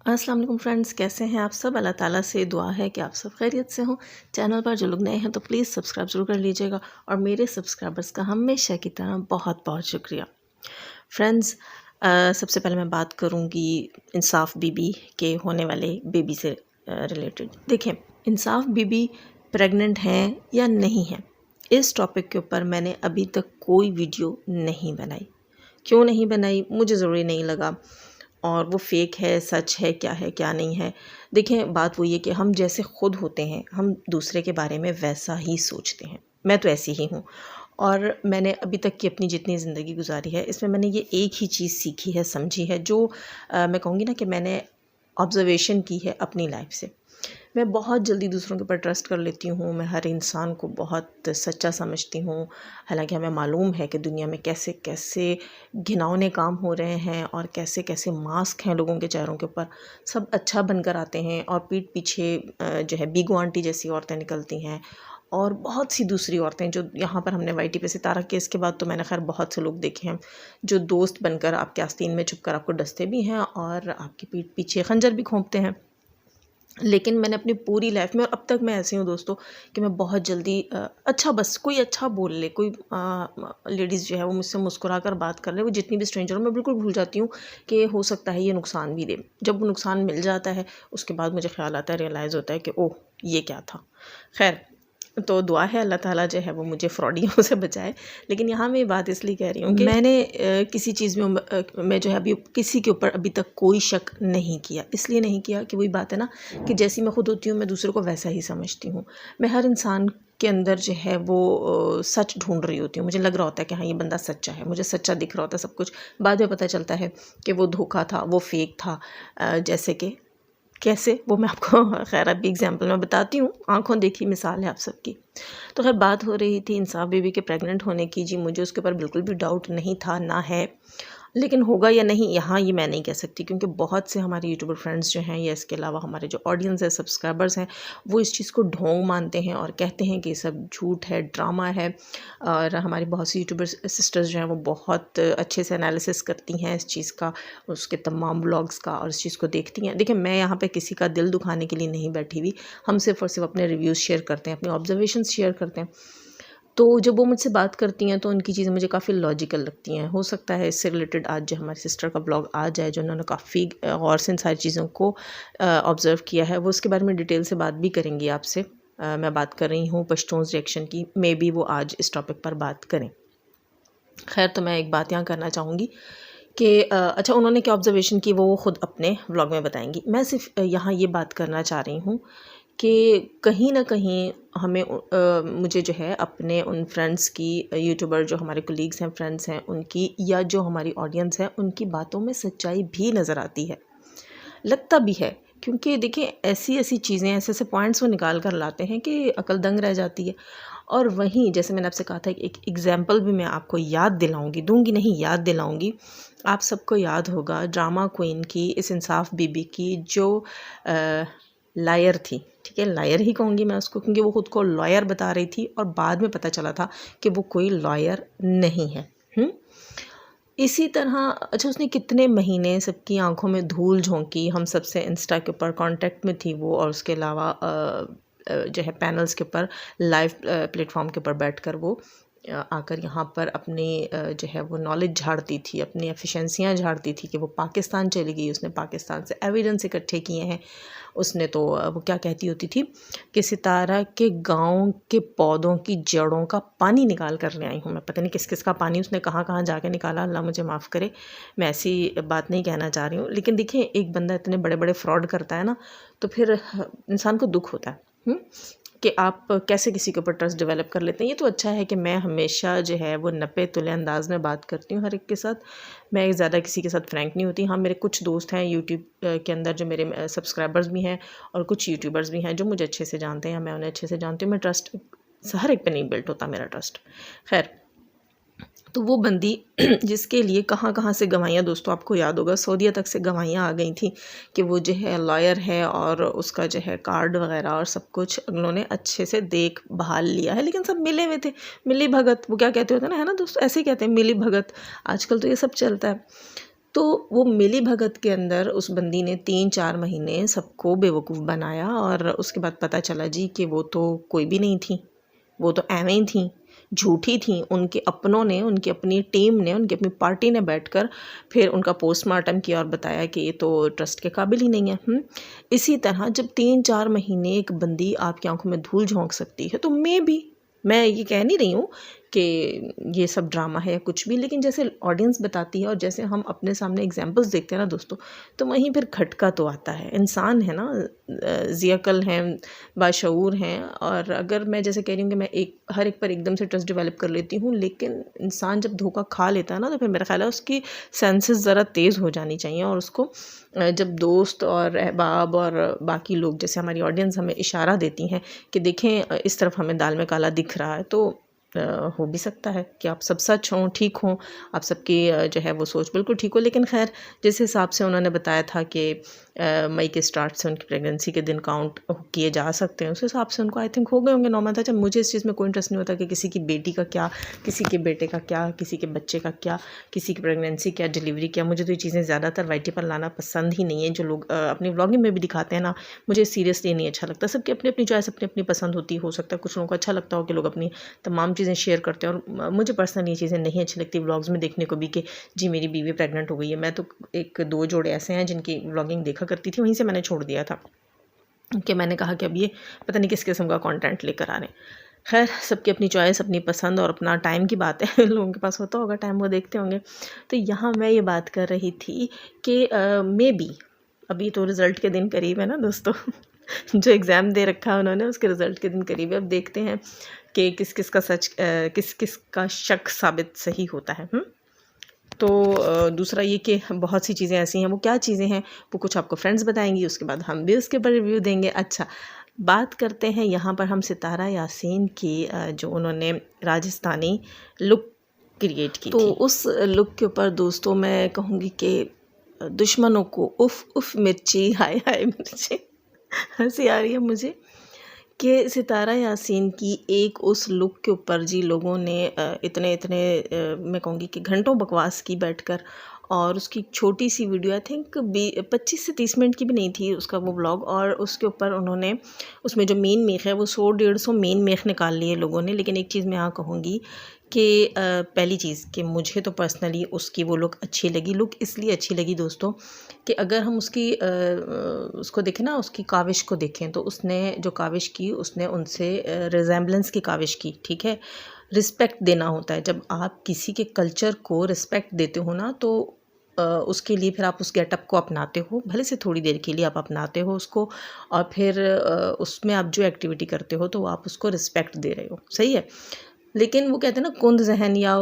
अस्सलाम वालेकुम फ्रेंड्स, कैसे हैं आप सब। अल्लाह ताला से दुआ है कि आप सब खैरियत से हों। चैनल पर जो लोग नए हैं तो प्लीज़ सब्सक्राइब ज़रूर कर लीजिएगा और मेरे सब्सक्राइबर्स का हमेशा की तरह बहुत बहुत शुक्रिया। फ्रेंड्स, सबसे पहले मैं बात करूँगी इंसाफ बीबी के होने वाले बेबी से रिलेटेड। देखें, इंसाफ बीबी प्रेग्नेंट हैं या नहीं हैं, इस टॉपिक के ऊपर मैंने अभी तक कोई वीडियो नहीं बनाई। क्यों नहीं बनाई, मुझे ज़रूरी नहीं लगा, और वो फेक है, सच है, क्या नहीं है। देखें, बात वही है कि हम जैसे खुद होते हैं, हम दूसरे के बारे में वैसा ही सोचते हैं। मैं तो ऐसी ही हूँ, और मैंने अभी तक की अपनी जितनी ज़िंदगी गुजारी है, इसमें मैंने ये एक ही चीज़ सीखी है, समझी है, जो मैं कहूँगी ना कि मैंने ऑब्ज़र्वेशन की है अपनी लाइफ से। मैं बहुत जल्दी दूसरों के ऊपर ट्रस्ट कर लेती हूँ। मैं हर इंसान को बहुत सच्चा समझती हूँ। हालाँकि हमें मालूम है कि दुनिया में कैसे-कैसे घिनौने काम हो रहे हैं और कैसे-कैसे मास्क हैं लोगों के चेहरों के ऊपर। सब अच्छा बनकर आते हैं और पीठ पीछे जो है बीगो आंटी जैसी औरतें निकलती हैं, और बहुत सी दूसरी औरतें जो यहाँ पर हमने वाईटी पे सितारा केस के बाद तो मैंने खैर बहुत से लोग देखे हैं जो दोस्त बनकर आपके आस्तीन में छुपकर आपको डसते भी हैं और आपकी पीठ पीछे खंजर भी घोंपते हैं। लेकिन मैंने अपनी पूरी लाइफ में, और अब तक मैं ऐसी हूँ दोस्तों, कि मैं बहुत जल्दी अच्छा, बस कोई अच्छा बोल ले, कोई लेडीज़ जो है वो मुझसे मुस्कुरा कर बात कर ले, वो जितनी भी स्ट्रेंजर हो, मैं बिल्कुल भूल जाती हूँ कि हो सकता है ये नुकसान भी दे। जब वो नुकसान मिल जाता है उसके बाद मुझे ख्याल आता है, रियलाइज़ होता है कि ओह, ये क्या था। खैर, तो दुआ है अल्लाह ताला जो है वो मुझे फ्रॉडियों से बचाए। लेकिन यहाँ मैं ये बात इसलिए कह रही हूँ कि मैंने किसी चीज़ में मैं जो है अभी किसी के ऊपर अभी तक कोई शक नहीं किया। इसलिए नहीं किया कि वही बात है ना, कि जैसी मैं खुद होती हूँ मैं दूसरों को वैसा ही समझती हूँ। मैं हर इंसान के अंदर जो है वो सच ढूंढ रही होती हूँ। मुझे लग रहा होता है कि हाँ, ये बंदा सच्चा है, मुझे सच्चा दिख रहा होता है सब कुछ। बाद में पता चलता है कि वो धोखा था, वो फेक था। जैसे कि कैसे, वो मैं आपको खैर अभी एग्जांपल में बताती हूँ, आँखों देखी मिसाल है आप सबकी। तो खैर बात हो रही थी इंसाफ बीबी के प्रेग्नेंट होने की। जी, मुझे उसके ऊपर बिल्कुल भी डाउट नहीं था, ना है। लेकिन होगा या नहीं, यहाँ ये मैं नहीं कह सकती, क्योंकि बहुत से हमारे यूट्यूबर फ्रेंड्स जो हैं, या इसके अलावा हमारे जो ऑडियंस है, सब्सक्राइबर्स हैं, वो इस चीज़ को ढोंग मानते हैं और कहते हैं कि ये सब झूठ है, ड्रामा है। और हमारी बहुत सी यूट्यूबर सिस्टर्स जो हैं वो बहुत अच्छे से एनालिसिस करती हैं इस चीज़ का, उसके तमाम ब्लॉग्स का, और इस चीज़ को देखती हैं। देखिए, मैं यहाँ पे किसी का दिल दुखाने के लिए नहीं बैठी हुई। हम सिर्फ और सिर्फ अपने रिव्यूज़ शेयर करते हैं, अपने ऑब्जर्वेशंस शेयर करते हैं। तो जब वो मुझसे बात करती हैं तो उनकी चीज़ें मुझे काफ़ी लॉजिकल लगती हैं। हो सकता है इससे रिलेटेड आज जो हमारी सिस्टर का ब्लॉग आ जाए, जो उन्होंने काफ़ी गौर से इन सारी चीज़ों को ऑब्ज़र्व किया है, वो उसके बारे में डिटेल से बात भी करेंगी आपसे। मैं बात कर रही हूँ पश्तून्स रिएक्शन की। मे बी वो आज इस टॉपिक पर बात करें। खैर, तो मैं एक बात यहाँ करना चाहूँगी कि अच्छा, उन्होंने क्या ऑब्ज़र्वेशन की वो ख़ुद अपने व्लॉग में बताएँगी। मैं सिर्फ यहाँ ये बात करना चाह रही हूँ कि कहीं न कहीं हमें मुझे जो है अपने उन फ्रेंड्स की, यूट्यूबर जो हमारे कोलीग्स हैं, फ्रेंड्स हैं, उनकी, या जो हमारी ऑडियंस है, उनकी बातों में सच्चाई भी नज़र आती है, लगता भी है। क्योंकि देखिए, ऐसी-ऐसी चीज़ें, ऐसे-ऐसे पॉइंट्स वो निकाल कर लाते हैं कि अकल दंग रह जाती है। और वहीं जैसे मैंने आपसे कहा था, एक एग्ज़ाम्पल भी मैं आपको याद दिलाऊँगी, दूँगी नहीं, याद दिलाऊँगी। आप सबको याद होगा ड्रामा क्वीन की, इस इंसाफ बीबी की, जो लायर थी, ठीक है? लायर ही कहूँगी मैं उसको, क्योंकि वो खुद को लॉयर बता रही थी और बाद में पता चला था कि वो कोई लॉयर नहीं है। इसी तरह अच्छा, उसने कितने महीने सबकी आंखों में धूल झोंकी, हम सबसे इंस्टा के ऊपर कांटेक्ट में थी वो, और उसके अलावा जो है पैनल्स के ऊपर, लाइव प्लेटफॉर्म के ऊपर बैठकर वो आकर यहाँ पर अपनी जो है वो नॉलेज झाड़ती थी, अपनी एफिशिएंसियाँ झाड़ती थी कि वो पाकिस्तान चली गई, उसने पाकिस्तान से एविडेंस इकट्ठे किए हैं। उसने तो वो क्या कहती होती थी कि सितारा के गाँव के पौधों की जड़ों का पानी निकाल कर ले आई हूँ मैं। पता नहीं किस किस का पानी उसने कहाँ-कहाँ जाके निकाला, अल्लाह मुझे माफ़ करे, मैं ऐसी बात नहीं कहना चाह रही हूँ। लेकिन देखिए, एक बंदा इतने बड़े-बड़े फ्रॉड करता है ना, तो फिर इंसान को दुःख होता है कि आप कैसे किसी के ऊपर ट्रस्ट डेवलप कर लेते हैं। ये तो अच्छा है कि मैं हमेशा जो है वो नपे तुले अंदाज में बात करती हूँ हर एक के साथ। मैं ज़्यादा किसी के साथ फ्रैंक नहीं होती। हाँ, मेरे कुछ दोस्त हैं यूट्यूब के अंदर जो मेरे सब्सक्राइबर्स भी हैं, और कुछ यूट्यूबर्स भी हैं जो मुझे अच्छे से जानते हैं, मैं उन्हें अच्छे से जानती हूँ। मैं ट्रस्ट हर एक पे नहीं बिल्ट होता मेरा ट्रस्ट। खैर, तो वो बंदी जिसके लिए कहाँ-कहाँ से गवाहियाँ, दोस्तों आपको याद होगा, सऊदीया तक से गवाहियाँ आ गई थी कि वो जो है लॉयर है, और उसका जो है कार्ड वगैरह और सब कुछ उन्होंने अच्छे से देख भाल लिया है। लेकिन सब मिले हुए थे, मिली भगत, वो क्या कहते होते हैं ना, है ना दोस्तों, ऐसे ही कहते हैं, मिली भगत। आजकल तो ये सब चलता है। तो वो मिली भगत के अंदर उस बंदी ने 3-4 महीने सबको बेवकूफ़ बनाया और उसके बाद पता चला जी कि वो तो कोई भी नहीं थी, वो तो एवें ही थी, झूठी थी। उनके अपनों ने, उनकी अपनी टीम ने, उनकी अपनी पार्टी ने बैठकर फिर उनका पोस्टमार्टम किया और बताया कि ये तो ट्रस्ट के काबिल ही नहीं है। इसी तरह जब 3-4 महीने एक बंदी आपकी आंखों में धूल झोंक सकती है, तो मैं ये कह नहीं रही हूँ कि ये सब ड्रामा है या कुछ भी, लेकिन जैसे ऑडियंस बताती है और जैसे हम अपने सामने एग्जांपल्स देखते हैं ना दोस्तों, तो वहीं फिर खटका तो आता है। इंसान है ना, ज़ियक़ल हैं, बाशऊर हैं, और अगर मैं जैसे कह रही हूँ कि मैं हर एक पर एकदम से ट्रस्ट डेवलप कर लेती हूँ, लेकिन इंसान जब धोखा खा लेता है ना, तो फिर मेरा ख्याल है उसकी सेंसेस ज़रा तेज़ हो जानी चाहिए, और उसको जब दोस्त और अहबाब और बाकी लोग जैसे हमारी ऑडियंस हमें इशारा देती हैं कि देखें इस तरफ हमें दाल में काला दिख रहा है, तो हो भी सकता है कि आप सब सच हों, ठीक हों, आप सबकी जो है वो सोच बिल्कुल ठीक हो। लेकिन खैर जिस हिसाब से उन्होंने बताया था कि मई के स्टार्ट से उनकी प्रेगनेंसी के दिन काउंट किए जा सकते हैं, उस हिसाब से उनको आई थिंक हो गए होंगे 9 मंथ। अच्छा, मुझे इस चीज़ में कोई इंटरेस्ट नहीं होता कि किसी की बेटी का क्या, किसी के बेटे का क्या, किसी के बच्चे का क्या, किसी की प्रेगनेंसी क्या, डिलीवरी क्या। मुझे तो ये चीज़ें ज़्यादातर वाईटी पर लाना पसंद ही नहीं है। जो लोग अपनी व्लॉगिंग में भी दिखाते हैं ना, मुझे सीरियसली नहीं अच्छा लगता। सबकी अपनी अपनी चॉइस, अपनी अपनी पसंद होती है। हो सकता है कुछ लोगों को अच्छा लगता हो कि लोग अपनी तमाम चीज़ें शेयर करते हैं, और मुझे पर्सनली ये चीज़ें नहीं अच्छी लगती व्लॉग्स में देखने को भी कि जी मेरी बीवी प्रेग्नेंट हो गई है। मैं तो 1-2 जोड़े ऐसे हैं जिनकी व्लॉगिंग देखा करती थी, वहीं से मैंने छोड़ दिया था कि मैंने कहा कि अब ये पता नहीं किस किस्म का कंटेंट लेकर आ रहे हैं। खैर, सबकी अपनी चॉइस, अपनी पसंद और अपना टाइम की बात है। लोगों के पास होता होगा टाइम, वो देखते होंगे। तो यहाँ मैं ये बात कर रही थी कि मे बी अभी तो रिज़ल्ट के दिन करीब है ना दोस्तों। जो एग्ज़ाम दे रखा है उन्होंने, उसके रिज़ल्ट के दिन करीब है। अब देखते हैं कि किस किस का सच, किस किस का शक साबित सही होता है। तो दूसरा ये कि बहुत सी चीज़ें ऐसी हैं, वो क्या चीज़ें हैं वो कुछ आपको फ्रेंड्स बताएंगी, उसके बाद हम भी उसके ऊपर रिव्यू देंगे। अच्छा, बात करते हैं यहाँ पर हम सितारा यासीन की, जो उन्होंने राजस्थानी लुक क्रिएट की तो उस लुक के ऊपर दोस्तों मैं कहूँगी कि दुश्मनों को उफ़ उफ़ मिर्ची, हाय हाय मिर्ची। हंसी आ रही है मुझे कि सितारा यासीन की एक उस लुक के ऊपर जी लोगों ने इतने इतने मैं कहूँगी कि घंटों बकवास की बैठकर, और उसकी छोटी सी वीडियो आई थिंक 25 से 30 मिनट की भी नहीं थी उसका वो व्लॉग, और उसके ऊपर उन्होंने उसमें जो मेन मेख है वो 100-150 मेन मेख निकाल लिए लोगों ने। लेकिन एक चीज़ मैं यहाँ कहूँगी कि पहली चीज़ कि मुझे तो पर्सनली उसकी वो लुक अच्छी लगी। लुक इसलिए अच्छी लगी दोस्तों कि अगर हम उसको देखें ना, उसकी काविश को देखें, तो उसने जो काविश की उसने उनसे रिजेम्बलेंस की काविश की, ठीक है। रिस्पेक्ट देना होता है, जब आप किसी के कल्चर को रिस्पेक्ट देते हो ना, तो उसके लिए फिर आप उस गेटअप को अपनाते हो, भले से थोड़ी देर के लिए आप अपनाते हो उसको, और फिर उसमें आप जो एक्टिविटी करते हो तो आप उसको रिस्पेक्ट दे रहे हो, सही है। लेकिन वो कहते हैं ना कुंद ज़हन, या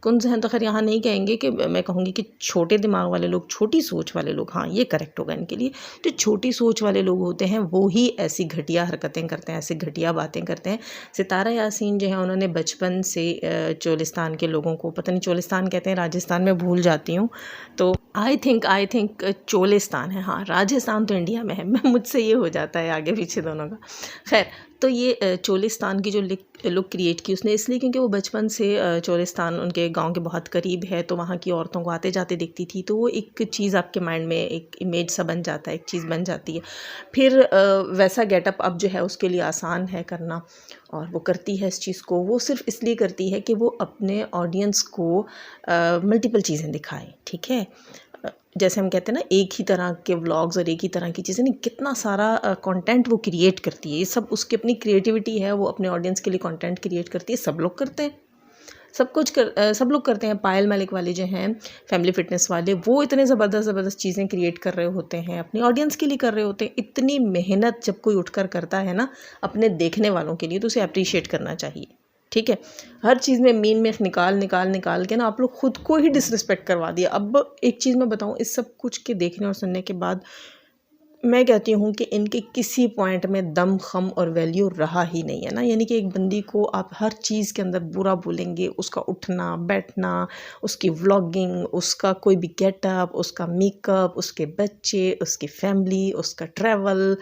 कुंद ज़हन तो खैर यहाँ नहीं कहेंगे, कि मैं कहूँगी कि छोटे दिमाग वाले लोग, छोटी सोच वाले लोग, हाँ ये करेक्ट होगा इनके लिए। जो छोटी सोच वाले लोग होते हैं वो ही ऐसी घटिया हरकतें करते हैं, ऐसी घटिया बातें करते हैं। सितारा यासीन जो है उन्होंने बचपन से चोलिस्तान के लोगों को, पता नहीं चोलिस्तान कहते हैं राजस्थान में, भूल जाती हूँ, तो आई थिंक चोलिस्तान है, हाँ राजस्थान तो इंडिया में है। मैं मुझसे ये हो जाता है आगे पीछे दोनों का। खैर, तो ये चोलिस्तान की जो लुक क्रिएट की उसने इसलिए क्योंकि वो बचपन से चोलिस्तान उनके गांव के बहुत करीब है, तो वहाँ की औरतों को आते जाते देखती थी, तो वो एक चीज़ आपके माइंड में एक इमेज सा बन जाता है, एक चीज़ बन जाती है। फिर वैसा गेटअप अब जो है उसके लिए आसान है करना, और वो करती है इस चीज़ को। वो सिर्फ इसलिए करती है कि वो अपने ऑडियंस को मल्टीपल चीज़ें दिखाए, ठीक है। जैसे हम कहते हैं ना, एक ही तरह के व्लॉग्स और एक ही तरह की चीज़ें नहीं, कितना सारा कंटेंट वो क्रिएट करती है। ये सब उसकी अपनी क्रिएटिविटी है, वो अपने ऑडियंस के लिए कंटेंट क्रिएट करती है। सब लोग करते हैं, सब लोग करते हैं। पायल मलिक वाले जो हैं, फैमिली फिटनेस वाले, वो इतने ज़बरदस्त चीज़ें क्रिएट कर रहे होते हैं, अपनी ऑडियंस के लिए कर रहे होते हैं। इतनी मेहनत जब कोई उठकर करता है ना अपने देखने वालों के लिए, तो उसे अप्रिशिएट करना चाहिए, ठीक है। हर चीज़ में मीन में निकाल के ना आप लोग खुद को ही डिसरिस्पेक्ट करवा दिया। अब एक चीज़ मैं बताऊँ, इस सब कुछ के देखने और सुनने के बाद मैं कहती हूँ कि इनके किसी पॉइंट में दम खम और वैल्यू रहा ही नहीं है ना। यानी कि एक बंदी को आप हर चीज़ के अंदर बुरा बोलेंगे, उसका उठना बैठना, उसकी व्लॉगिंग, उसका कोई भी गेटअप, उसका मेकअप, उसके बच्चे, उसकी फैमिली, उसका ट्रैवल,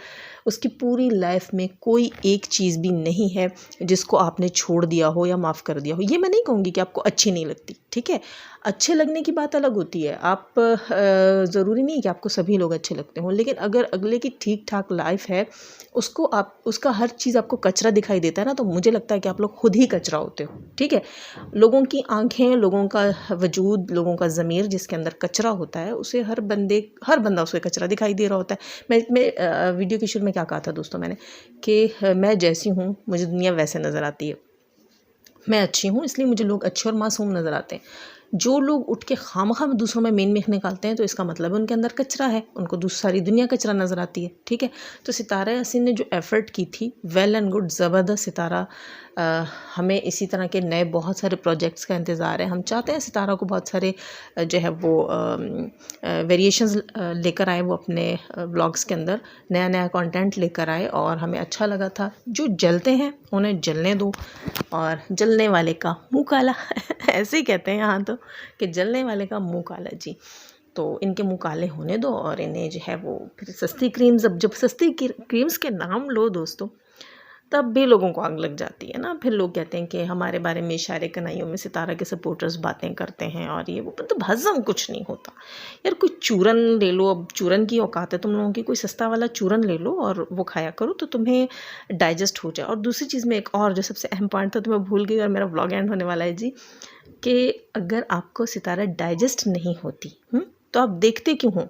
उसकी पूरी लाइफ में कोई एक चीज़ भी नहीं है जिसको आपने छोड़ दिया हो या माफ़ कर दिया हो। ये मैं नहीं कहूँगी कि आपको अच्छी नहीं लगती, ठीक है, अच्छे लगने की बात अलग होती है। आप ज़रूरी नहीं है कि आपको सभी लोग अच्छे लगते हों, लेकिन अगर अगले की ठीक ठाक लाइफ है, उसको आप उसका हर चीज़ आपको कचरा दिखाई देता है ना, तो मुझे लगता है कि आप लोग खुद ही कचरा होते हो, ठीक है। लोगों की आंखें, लोगों का वजूद, लोगों का ज़मीर जिसके अंदर कचरा होता है, उसे हर बंदा उसे कचरा दिखाई दे रहा होता है। मैं वीडियो के शुरू में क्या कहा था दोस्तों मैंने, कि मैं जैसी हूँ मुझे दुनिया वैसे नज़र आती है। मैं अच्छी हूँ इसलिए मुझे लोग अच्छे और मासूम नज़र आते हैं। जो लोग उठ के खामख़ा दूसरों में मेन मेख निकालते हैं, तो इसका मतलब है उनके अंदर कचरा है, उनको सारी दुनिया कचरा नज़र आती है, ठीक है। तो सितारा यासीन ने जो एफ़र्ट की थी, वेल एंड गुड, ज़बरदस्त। सितारा हमें इसी तरह के नए बहुत सारे प्रोजेक्ट्स का इंतज़ार है। हम चाहते हैं सितारा को बहुत सारे जो है वो वेरिएशंस लेकर आए, वो अपने ब्लॉग्स के अंदर नया नया कंटेंट लेकर आए, और हमें अच्छा लगा था। जो जलते हैं उन्हें जलने दो, और जलने वाले का मुँह काला ऐसे ही कहते हैं यहाँ तो, कि जलने वाले का मुँह काला जी। तो इनके मुँह काले होने दो, और इन्हें जो है वो फिर सस्ती क्रीम्स, अब जब सस्ती क्रीम्स के नाम लो दोस्तों, तब भी लोगों को आग लग जाती है ना। फिर लोग कहते हैं कि हमारे बारे में इशारे कनाइयों में सितारा के सपोर्टर्स बातें करते हैं, और ये वो, मतलब हज़म कुछ नहीं होता यार। कोई चूरन ले लो, अब चूरन की औकात है तुम लोगों की, कोई सस्ता वाला चूरन ले लो और वो खाया करो, तो तुम्हें डाइजेस्ट हो जाए। और दूसरी चीज़ में एक और जो सबसे अहम पॉइंट था, तो मैं भूल गई, और मेरा व्लॉग एंड होने वाला है जी, कि अगर आपको सितारा डाइजेस्ट नहीं होती, तो आप देखते क्यों हो?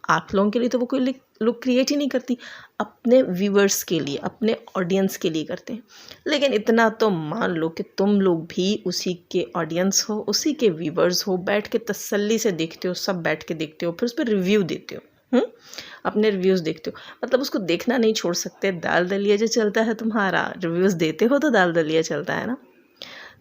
आप लोगों के लिए तो वो कोई लोग क्रिएट ही नहीं करती, अपने व्यूवर्स के लिए, अपने ऑडियंस के लिए करते हैं। लेकिन इतना तो मान लो कि तुम लोग भी उसी के ऑडियंस हो, उसी के व्यूवर्स हो, बैठ के तसल्ली से देखते हो, सब बैठ के देखते हो, फिर उस पर रिव्यू देते हो, अपने रिव्यूज़ देखते हो, मतलब उसको देखना नहीं छोड़ सकते। दाल दलिया जो चलता है तुम्हारा, रिव्यूज़ देते हो तो दाल दलिया चलता है ना।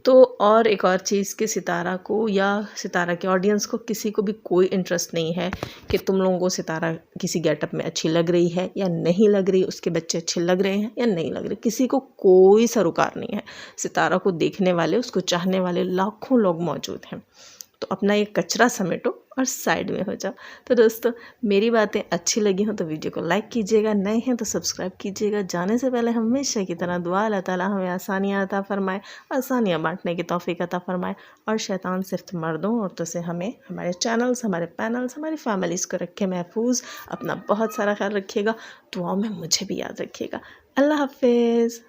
तो और एक और चीज़ कि सितारा को या सितारा के ऑडियंस को, किसी को भी कोई इंटरेस्ट नहीं है कि तुम लोगों को सितारा किसी गेटअप में अच्छी लग रही है या नहीं लग रही, उसके बच्चे अच्छे लग रहे हैं या नहीं लग रहे, किसी को कोई सरोकार नहीं है। सितारा को देखने वाले, उसको चाहने वाले लाखों लोग मौजूद हैं। तो अपना ये कचरा समेटो और साइड में हो जाओ। तो दोस्तों, मेरी बातें अच्छी लगी हों तो वीडियो को लाइक कीजिएगा, नए हैं तो सब्सक्राइब कीजिएगा। जाने से पहले हमेशा की तरह दुआ, अल्लाह ताला हमें आसानियाँ अता फ़रमाए, आसानियाँ बांटने की तौफ़ीक अता फ़रमाए, और शैतान सिर्फ मर्दों औरतों से हमें, हमारे चैनल्स, हमारे पैनल्स, हमारी फैमिलीज़ को रखे महफूज। अपना बहुत सारा ख्याल रखिएगा, दुआओं में मुझे भी याद रखिएगा। अल्लाह हाफ़िज़।